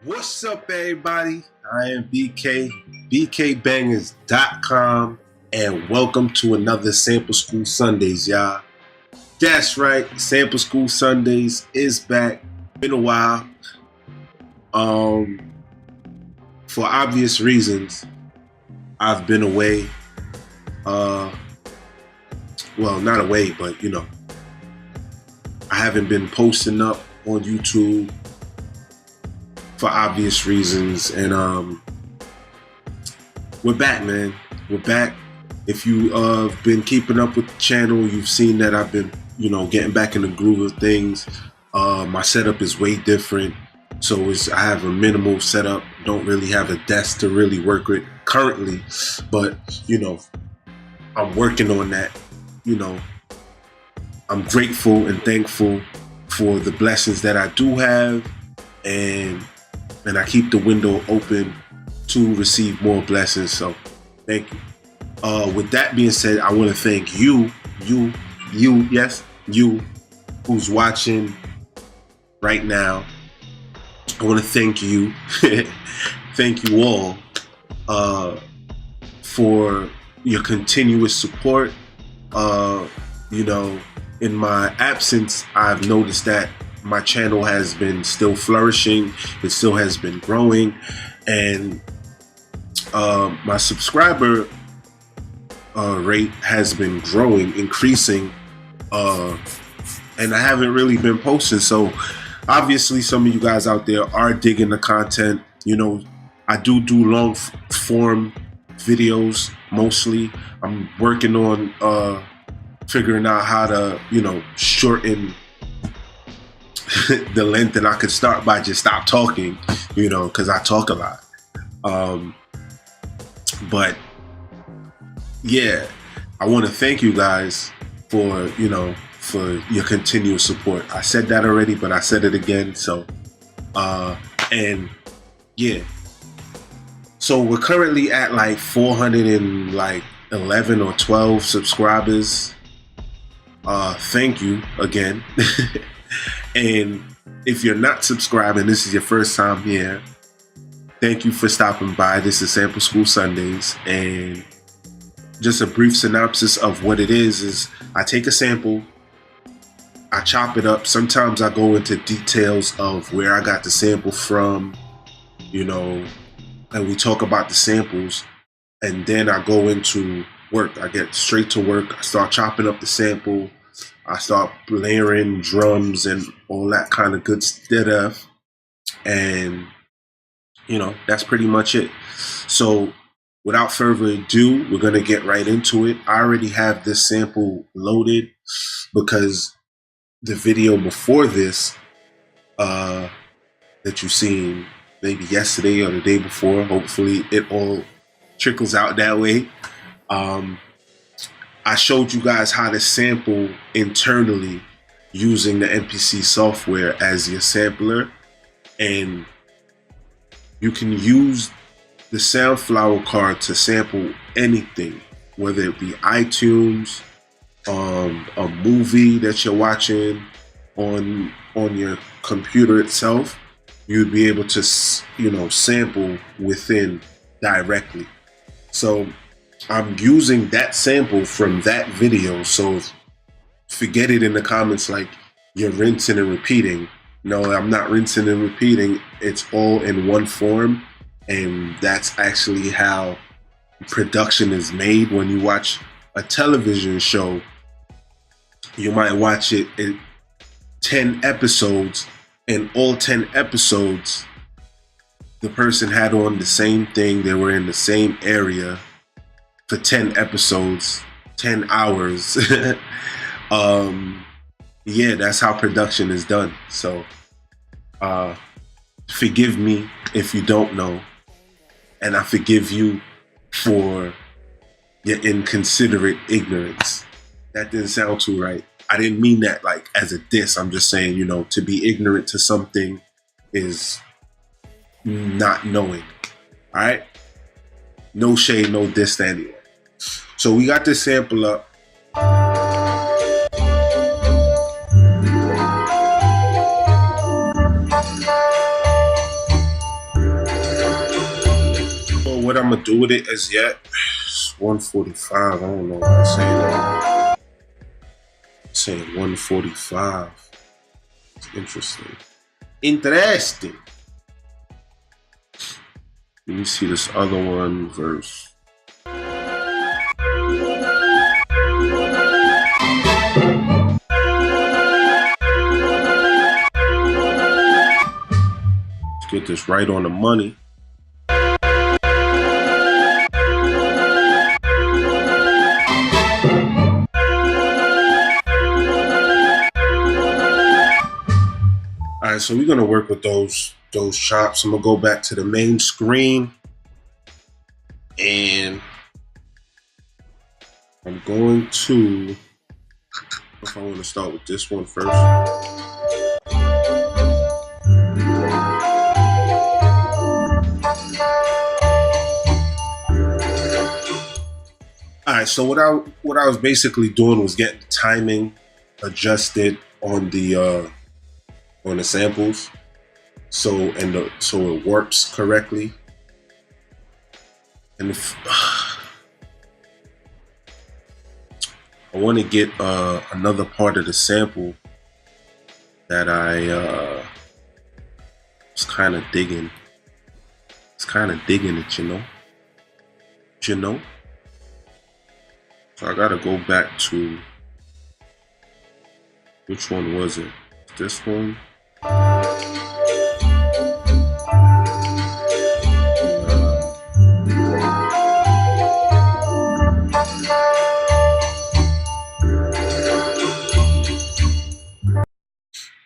What's up, everybody? I am BK, BKBangers.com, and welcome to another Sample School Sundays, y'all. That's right, Sample School Sundays is back. Been a while. For obvious reasons, I've been away. Well, not away, but I haven't been posting up on YouTube for obvious reasons, and we're back, man. We're back. If you been keeping up with the channel, you've seen that I've been, getting back in the groove of things. My setup is way different, so I have a minimal setup. Don't really have a desk to really work with currently, but I'm working on that. I'm grateful and thankful for the blessings that I do have, and I keep the window open to receive more blessings. So thank you. With that being said, I want to thank you, who's watching right now. I want to thank you, thank you all for your continuous support. In my absence, I've noticed that my channel has been still flourishing. It still has been growing, and my subscriber rate has been growing, increasing, and I haven't really been posting. So obviously some of you guys out there are digging the content. I do long form videos mostly. I'm working on figuring out how to shorten the length, and I could start by just stop talking, because I talk a lot. But yeah, I want to thank you guys for your continuous support. I said that already, but I said it again. So and yeah, so we're currently at like 411 or 12 subscribers. Thank you again. And if you're not subscribing, this is your first time here, thank you for stopping by. This is Sample School Sundays, and just a brief synopsis of what it is I take a sample, I chop it up. Sometimes I go into details of where I got the sample from, and we talk about the samples, and then I go into work. I get straight to work. I start chopping up the sample. I start layering drums and all that kind of good stuff. And, that's pretty much it. So without further ado, we're going to get right into it. I already have this sample loaded because the video before this that you've seen maybe yesterday or the day before, hopefully it all trickles out that way. I showed you guys how to sample internally using the MPC software as your sampler, and you can use the Soundflower card to sample anything, whether it be iTunes, a movie that you're watching on your computer itself. You'd be able to sample within directly. So I'm using that sample from that video, so forget it in the comments like you're rinsing and repeating. No, I'm not rinsing and repeating. It's all in one form, and that's actually how production is made. When you watch a television show, you might watch it in 10 episodes, and all 10 episodes, the person had on the same thing. They were in the same area for 10 episodes, 10 hours. Yeah, that's how production is done. So forgive me if you don't know, and I forgive you for your inconsiderate ignorance. That didn't sound too right. I didn't mean that like as a diss. I'm just saying, to be ignorant to something is not knowing. All right? No shade, no diss to anyone. So we got this sample up. what I'm gonna do with it as yet. It's 145. I don't know what I'm saying. I'm saying 145. It's interesting. Interesting. Let me see this other one verse. Let's get this right on the money. All right, so we're gonna work with those chops. I'm gonna go back to the main screen, and I'm going to. If I want to start with this one first. All right, so what I was basically doing was getting the timing adjusted on the samples, so it warps correctly. And if I want to get another part of the sample that I was kind of digging. It's kind of digging it, you know. So I gotta go back to, which one was it? This one.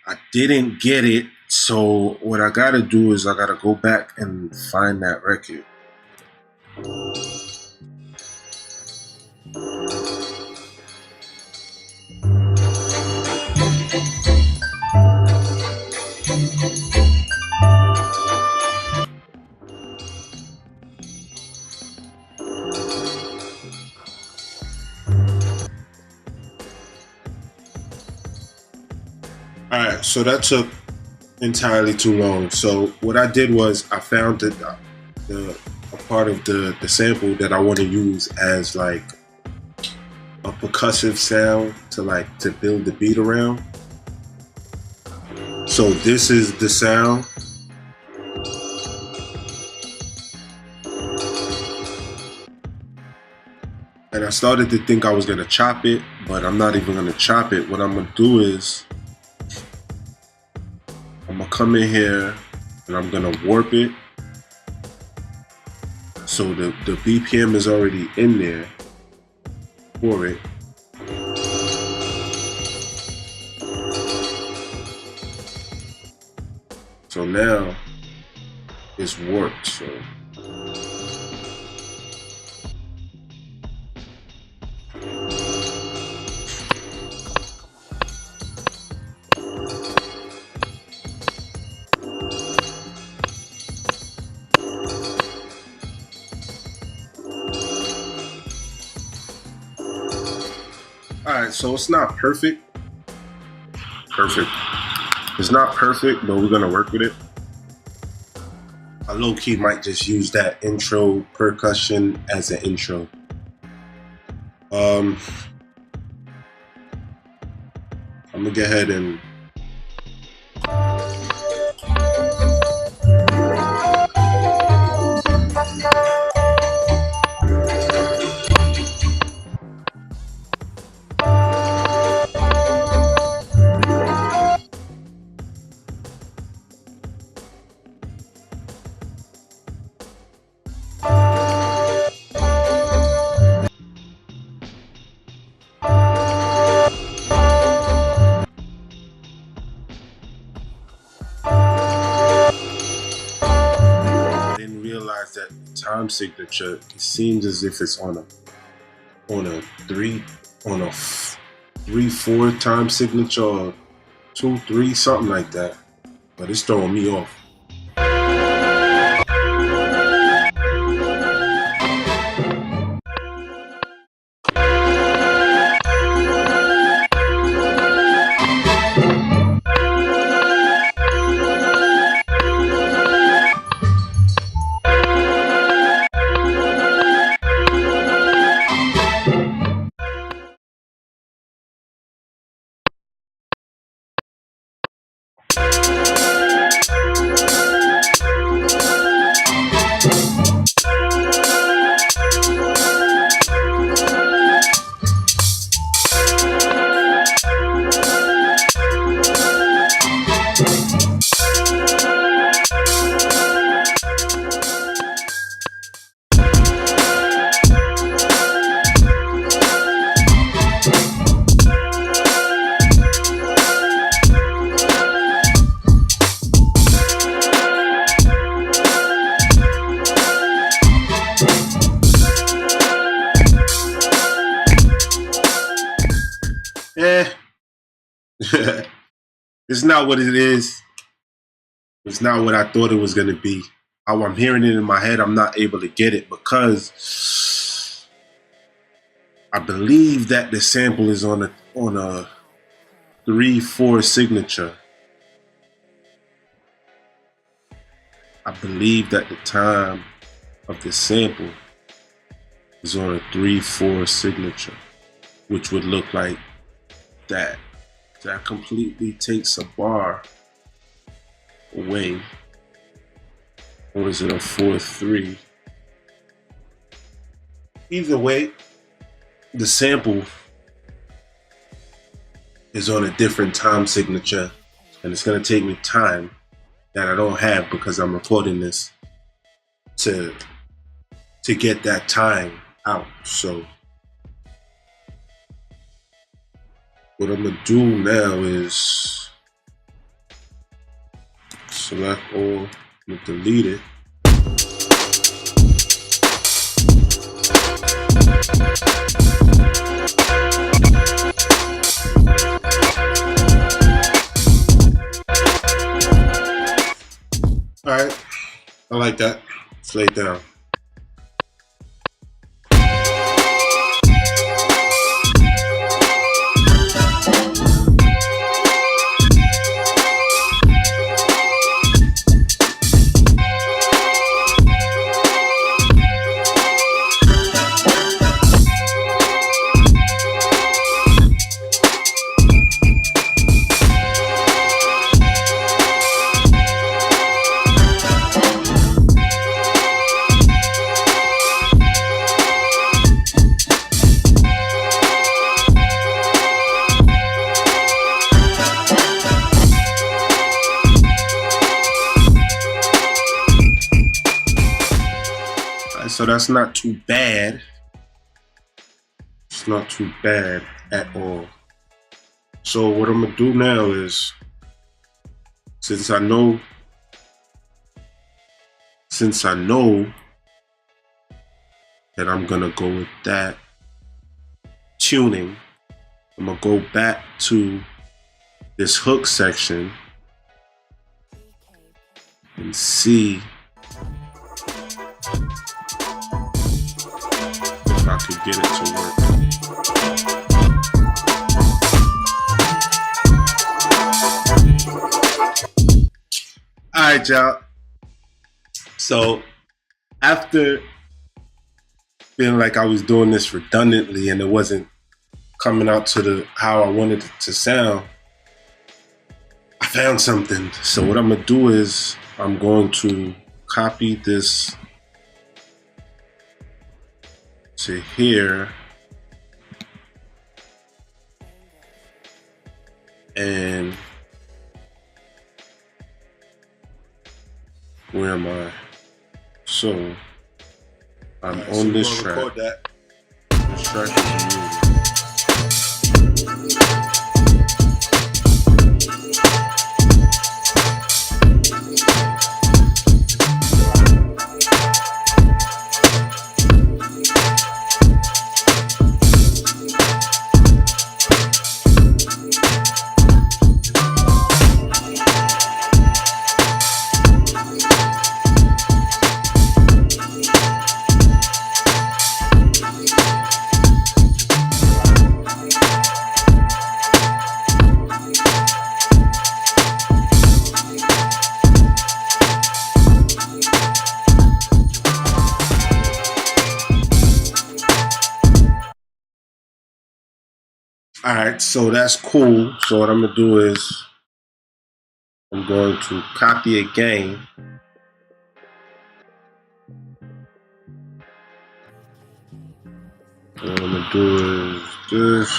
I didn't get it, so what I gotta do is I gotta go back and find that record. All right, so that took entirely too long. So what I did was I found that a part of the sample that I want to use as like a percussive sound to build the beat around. So this is the sound. And I started to think I was gonna chop it, but I'm not even gonna chop it. What I'm gonna do is I'm gonna come in here and I'm gonna warp it. So the BPM is already in there for it. So now it's warped. So alright, so it's not perfect. It's not perfect, but we're gonna work with it. I low-key might just use that intro percussion as an intro. I'm gonna go ahead and that time signature, it seems as if it's on a 3/4 time signature, or 2/3, something like that. But it's throwing me off. It's not what it is. It's not what I thought it was gonna be. How I'm hearing it in my head, I'm not able to get it because I believe that the sample is on a 3/4 signature. I believe that the time of the sample is on a 3/4 signature, which would look like that. That completely takes a bar away. Or is it a 4/3? Either way, the sample is on a different time signature, and it's gonna take me time that I don't have because I'm recording this to get that time out. So what I'm gonna do now is select all, I'm gonna delete it. All right, I like that. Let's lay it down. So that's not too bad. It's not too bad at all. So what I'm gonna do now is, since I know that I'm gonna go with that tuning, I'm gonna go back to this hook section and see if I could get it to work. Alright, y'all. So after feeling like I was doing this redundantly and it wasn't coming out to how I wanted it to sound, I found something. So what I'm gonna do is I'm going to copy this to here, and where am I? So I'm on this track. This track is muted. All right, so that's cool. So what I'm gonna do is I'm going to copy again. And what I'm gonna do is this.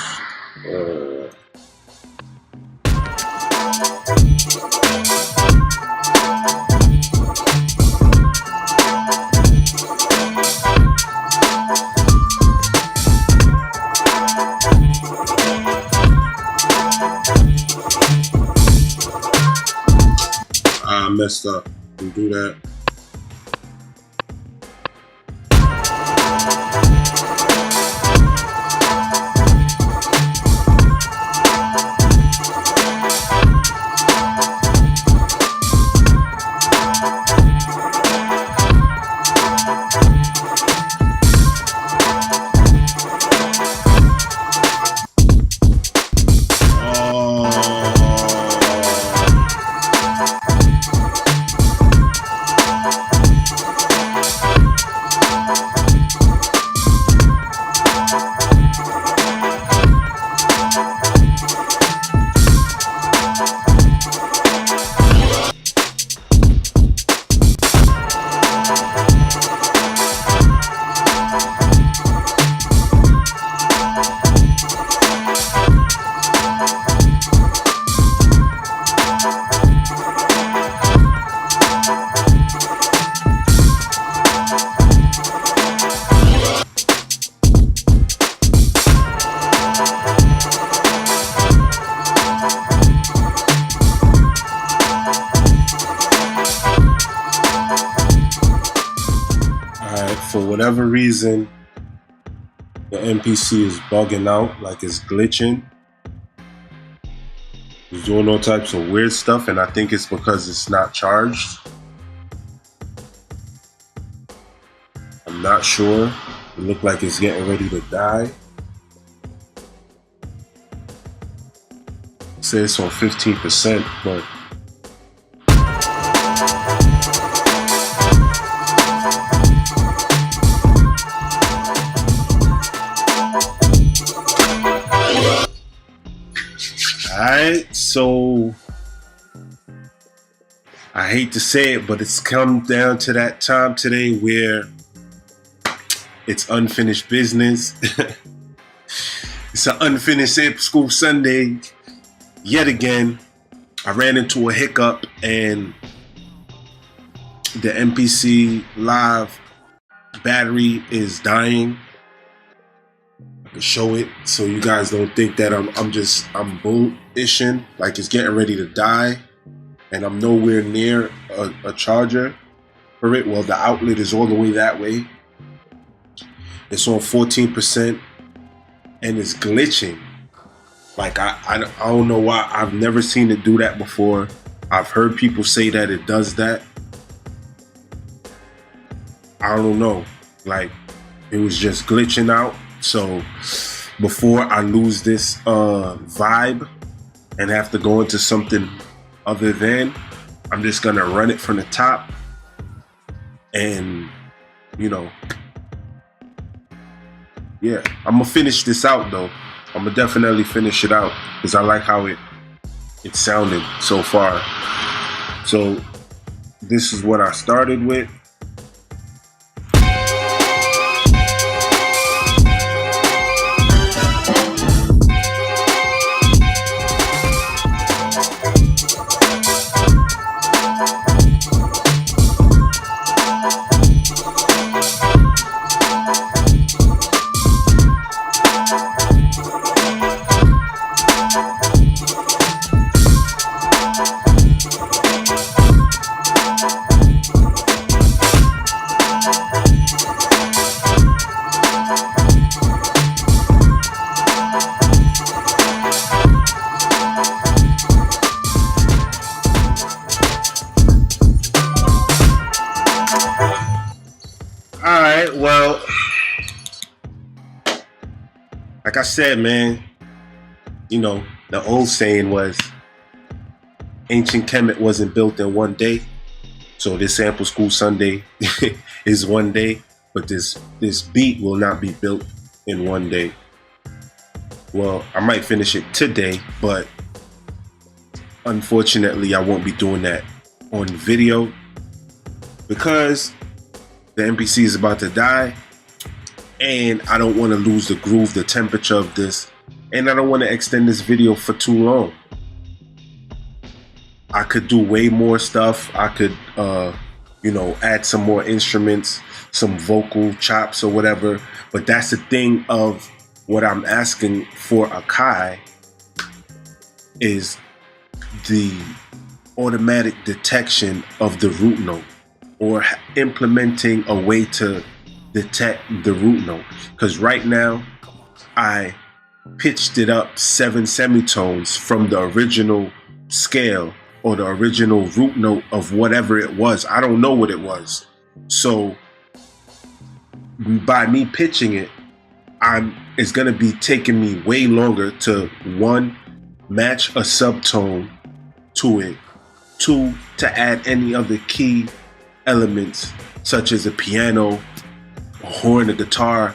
I messed up. And do that. for whatever reason, the MPC is bugging out, like it's glitching. It's doing all types of weird stuff, and I think it's because it's not charged. I'm not sure. It looked like it's getting ready to die. It says it's on 15%, but alright, so I hate to say it, but it's come down to that time today where it's unfinished business. It's an unfinished Sample School Sunday yet again. I ran into a hiccup and the MPC Live battery is dying. To show it so you guys don't think that I'm bullishing, like it's getting ready to die and I'm nowhere near a charger for it. Well, the outlet is all the way that way. It's on 14% and it's glitching. Like I don't know why. I've never seen it do that before. I've heard people say that it does that. I don't know, like it was just glitching out. So before I lose this vibe and have to go into something other than, I'm just gonna run it from the top and, you know, yeah, I'm gonna finish this out though. I'm gonna definitely finish it out because I like how it sounded so far. So this is what I started with. Alright, well, like I said, man, you know, the old saying was, ancient Kemet wasn't built in one day. So this Sample School Sunday is one day, but this beat will not be built in one day. Well, I might finish it today, but unfortunately I won't be doing that on video because the MPC is about to die and I don't want to lose the groove, the temperature of this, and I don't want to extend this video for too long. I could do way more stuff. I could, you know, add some more instruments, some vocal chops or whatever, but that's the thing of what I'm asking for Akai is the automatic detection of the root note, or implementing a way to detect the root note. Because right now I pitched it up 7 semitones from the original scale or the original root note of whatever it was. I don't know what it was. So by me pitching it, it's gonna be taking me way longer to, 1, match a subtone to it, 2, to add any other key elements such as a piano, a horn, a guitar,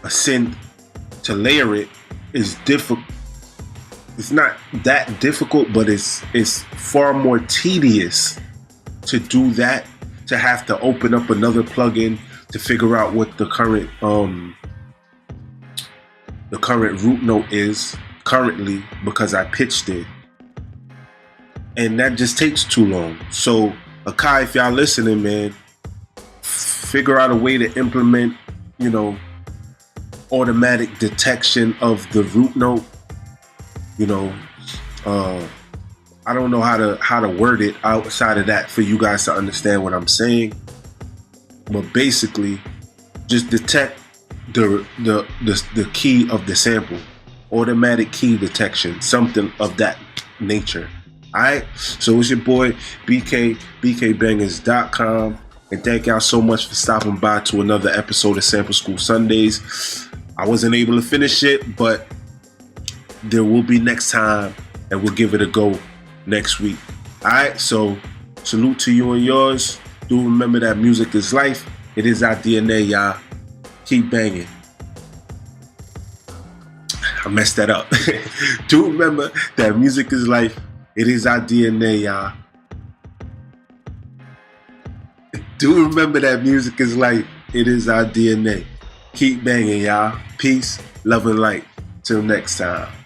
a synth. To layer it is difficult. It's not that difficult, but it's far more tedious to do that, to have to open up another plugin to figure out what the current root note is currently, because I pitched it, and that just takes too long. So Akai, if y'all listening, man, figure out a way to implement, you know, automatic detection of the root note. You know, I don't know how to word it outside of that for you guys to understand what I'm saying. But basically, just detect the key of the sample, automatic key detection, something of that nature. Alright, so it's your boy BK, bkbangers.com, and thank y'all so much for stopping by to another episode of Sample School Sundays. I wasn't able to finish it, but there will be next time, and we'll give it a go next week. Alright, so salute to you and yours. Do remember that music is life. It is our DNA, y'all. Keep banging. I messed that up. Do remember that music is life. It is our DNA, y'all. Do remember that music is life. It is our DNA. Keep banging, y'all. Peace, love, and light. Till next time.